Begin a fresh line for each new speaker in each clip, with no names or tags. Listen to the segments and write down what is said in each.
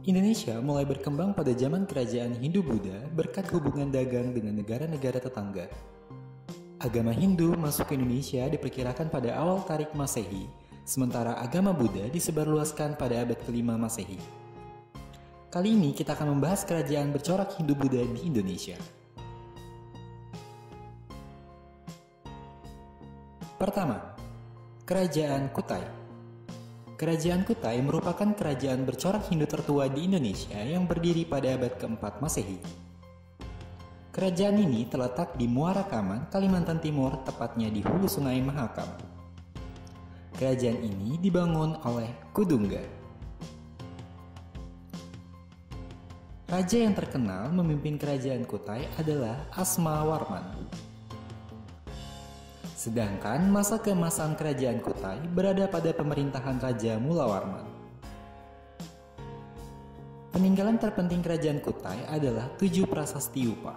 Indonesia mulai berkembang pada zaman kerajaan Hindu-Buddha berkat hubungan dagang dengan negara-negara tetangga. Agama Hindu masuk ke Indonesia diperkirakan pada awal Tarik Masehi, sementara agama Buddha disebarluaskan pada abad ke-5 Masehi. Kali ini kita akan membahas kerajaan bercorak Hindu-Buddha di Indonesia. Pertama, Kerajaan Kutai. Kerajaan Kutai merupakan kerajaan bercorak Hindu tertua di Indonesia yang berdiri pada abad ke-4 Masehi. Kerajaan ini terletak di Muara Kaman, Kalimantan Timur, tepatnya di hulu Sungai Mahakam. Kerajaan ini dibangun oleh Kudungga. Raja yang terkenal memimpin kerajaan Kutai adalah Asmawarman. Sedangkan masa keemasan kerajaan Kutai berada pada pemerintahan Raja Mulawarman. Peninggalan terpenting kerajaan Kutai adalah 7 prasasti Upa.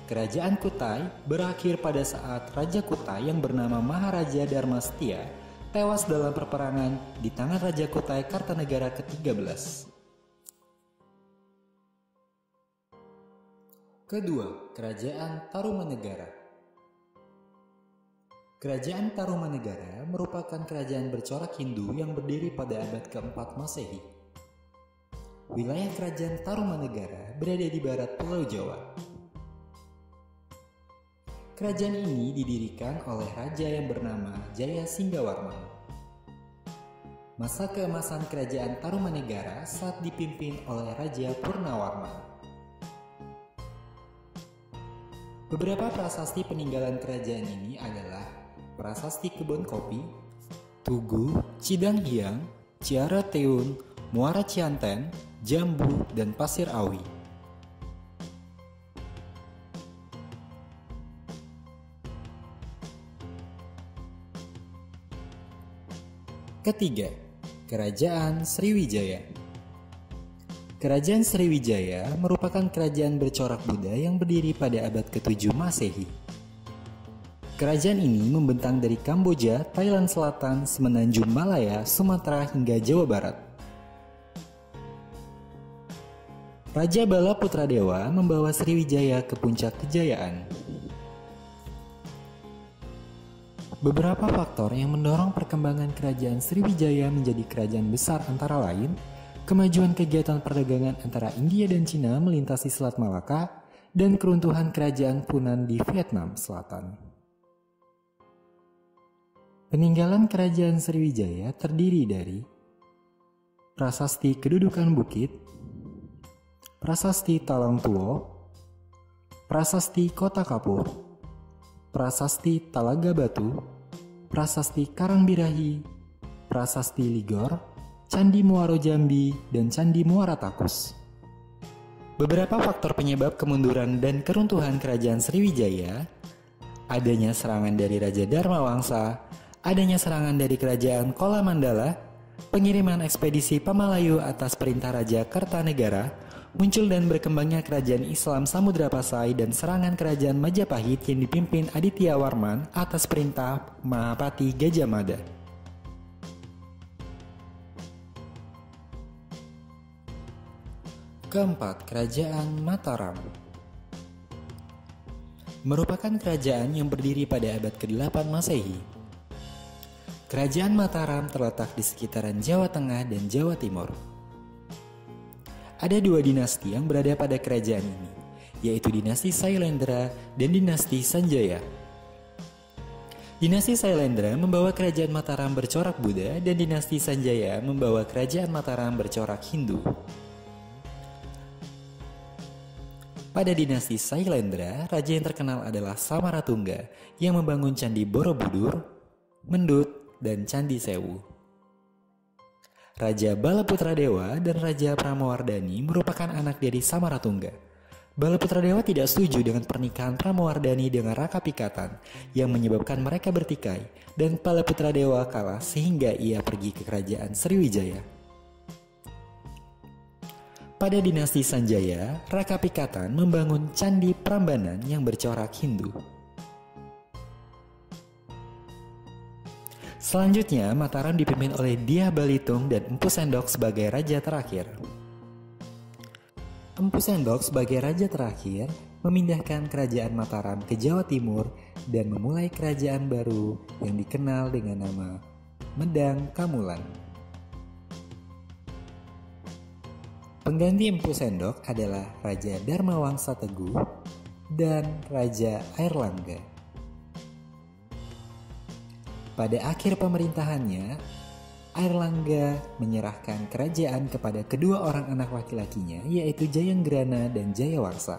Kerajaan Kutai berakhir pada saat Raja Kutai yang bernama Maharaja Dharmastia tewas dalam peperangan di tangan Raja Kutai Kartanegara ke-13. Kedua, Kerajaan Tarumanegara. Kerajaan Tarumanegara merupakan kerajaan bercorak Hindu yang berdiri pada abad ke-4 Masehi. Wilayah kerajaan Tarumanegara berada di barat Pulau Jawa. Kerajaan ini didirikan oleh raja yang bernama Jaya Singgawarman. Masa keemasan kerajaan Tarumanegara saat dipimpin oleh Raja Purnawarman. Beberapa prasasti peninggalan kerajaan ini adalah Prasasti Kebun Kopi, Tugu, Cidang Hiang, Ciara Teun, Muara Cianten, Jambu, dan Pasir Awi. Ketiga, Kerajaan Sriwijaya. Kerajaan Sriwijaya merupakan kerajaan bercorak Buddha yang berdiri pada abad ke-7 Masehi. Kerajaan ini membentang dari Kamboja, Thailand Selatan, Semenanjung Malaya, Sumatera hingga Jawa Barat. Raja Bala Putradewa membawa Sriwijaya ke puncak kejayaan. Beberapa faktor yang mendorong perkembangan kerajaan Sriwijaya menjadi kerajaan besar antara lain kemajuan kegiatan perdagangan antara India dan Cina melintasi Selat Malaka, dan keruntuhan kerajaan Funan di Vietnam Selatan. Peninggalan kerajaan Sriwijaya terdiri dari Prasasti Kedudukan Bukit, Prasasti Talang Tuo, Prasasti Kota Kapur, Prasasti Talaga Batu, Prasasti Karangbirahi, Prasasti Ligor, Candi Muaro Jambi, dan Candi Muara Takus. Beberapa faktor penyebab kemunduran dan keruntuhan kerajaan Sriwijaya: adanya serangan dari Raja Dharma Wangsa, adanya serangan dari kerajaan Kola Mandala, pengiriman ekspedisi Pamalayu atas perintah Raja Kertanegara, muncul dan berkembangnya kerajaan Islam Samudra Pasai, dan serangan kerajaan Majapahit yang dipimpin Aditya Warman atas perintah Mahapati Gajah Mada. Keempat, Kerajaan Mataram. Merupakan kerajaan yang berdiri pada abad ke-8 Masehi. Kerajaan Mataram terletak di sekitaran Jawa Tengah dan Jawa Timur. Ada 2 dinasti yang berada pada kerajaan ini, yaitu dinasti Sailendra dan dinasti Sanjaya. Dinasti Sailendra membawa kerajaan Mataram bercorak Buddha dan dinasti Sanjaya membawa kerajaan Mataram bercorak Hindu. Pada dinasti Sailendra, raja yang terkenal adalah Samaratungga yang membangun Candi Borobudur, Mendut, dan Candi Sewu. Raja Bala Putradewa dan Raja Pramawardhani merupakan anak dari Samaratungga. Bala Putradewa tidak setuju dengan pernikahan Pramawardhani dengan Raka Pikatan yang menyebabkan mereka bertikai, dan Bala Putradewa kalah sehingga ia pergi ke kerajaan Sriwijaya. Pada dinasti Sanjaya, Raka Pikatan membangun Candi Prambanan yang bercorak Hindu. Selanjutnya, Mataram dipimpin oleh Dyah Balitung dan Empu Sendok sebagai raja terakhir. Empu Sendok sebagai raja terakhir memindahkan kerajaan Mataram ke Jawa Timur dan memulai kerajaan baru yang dikenal dengan nama Medang Kamulan. Pengganti Empu Sendok adalah Raja Dharmawangsa Teguh dan Raja Airlangga. Pada akhir pemerintahannya, Airlangga menyerahkan kerajaan kepada kedua orang anak laki-lakinya, yaitu Jayanggrana dan Jayawangsa.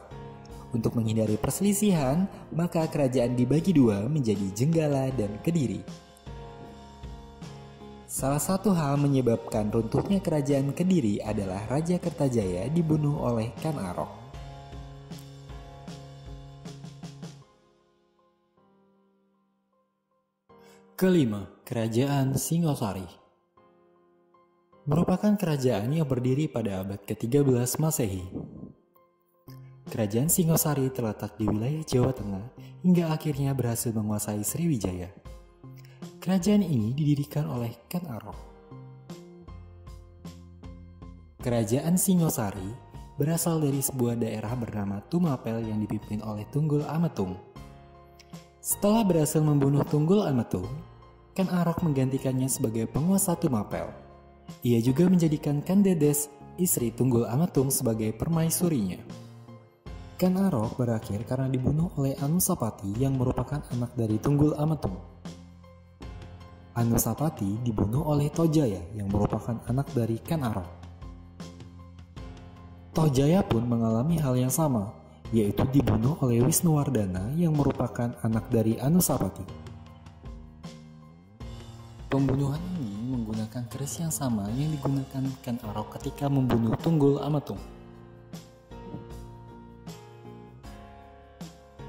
Untuk menghindari perselisihan, maka kerajaan dibagi dua menjadi Jenggala dan Kediri. Salah satu hal menyebabkan runtuhnya kerajaan Kediri adalah Raja Kertajaya dibunuh oleh Kan Arok. Kelima, Kerajaan Singosari. Merupakan kerajaan yang berdiri pada abad ke-13 Masehi. Kerajaan Singosari terletak di wilayah Jawa Tengah hingga akhirnya berhasil menguasai Sriwijaya. Kerajaan ini didirikan oleh Kan Arok. Kerajaan Singosari berasal dari sebuah daerah bernama Tumapel yang dipimpin oleh Tunggul Ametung. Setelah berhasil membunuh Tunggul Ametung, Kan Arok menggantikannya sebagai penguasa Tumapel. Ia juga menjadikan Kan Dedes, istri Tunggul Ametung, sebagai permaisurinya. Kan Arok berakhir karena dibunuh oleh Anusapati yang merupakan anak dari Tunggul Ametung. Anusapati dibunuh oleh Tojaya yang merupakan anak dari Kan Arok. Tojaya pun mengalami hal yang sama, yaitu dibunuh oleh Wisnuwardana yang merupakan anak dari Anusapati. Pembunuhan ini menggunakan keris yang sama yang digunakan Kan Arok ketika membunuh Tunggul Ametung.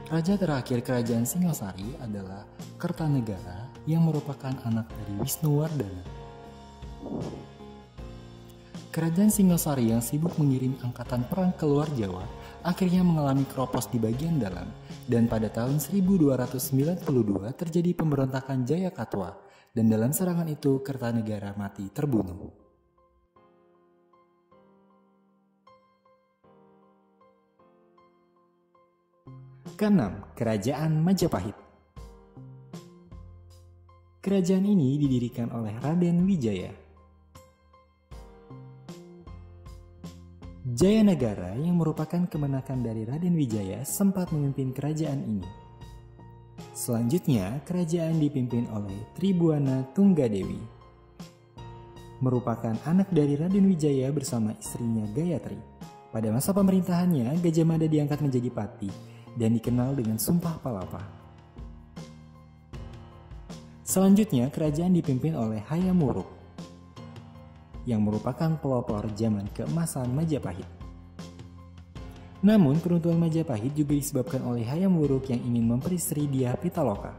Raja terakhir kerajaan Singosari adalah Kertanegara yang merupakan anak dari Wisnuwardana. Kerajaan Singosari yang sibuk mengirim angkatan perang ke luar Jawa akhirnya mengalami keropos di bagian dalam, dan pada tahun 1292 terjadi pemberontakan Jayakatwa, dan dalam serangan itu Kertanegara mati terbunuh. Keenam, Kerajaan Majapahit. Kerajaan ini didirikan oleh Raden Wijaya. Jayanagara yang merupakan kemenakan dari Raden Wijaya sempat memimpin kerajaan ini. Selanjutnya, kerajaan dipimpin oleh Tribhuwana Tunggadewi. Merupakan anak dari Raden Wijaya bersama istrinya Gayatri. Pada masa pemerintahannya, Gajah Mada diangkat menjadi patih dan dikenal dengan Sumpah Palapa. Selanjutnya, kerajaan dipimpin oleh Hayam Wuruk yang merupakan pelopor zaman keemasan Majapahit. Namun, keruntuhan Majapahit juga disebabkan oleh Hayam Wuruk yang ingin memperistri Dyah Pitaloka.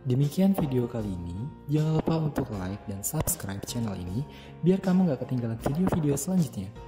Demikian video kali ini. Jangan lupa untuk like dan subscribe channel ini biar kamu gak ketinggalan video-video selanjutnya.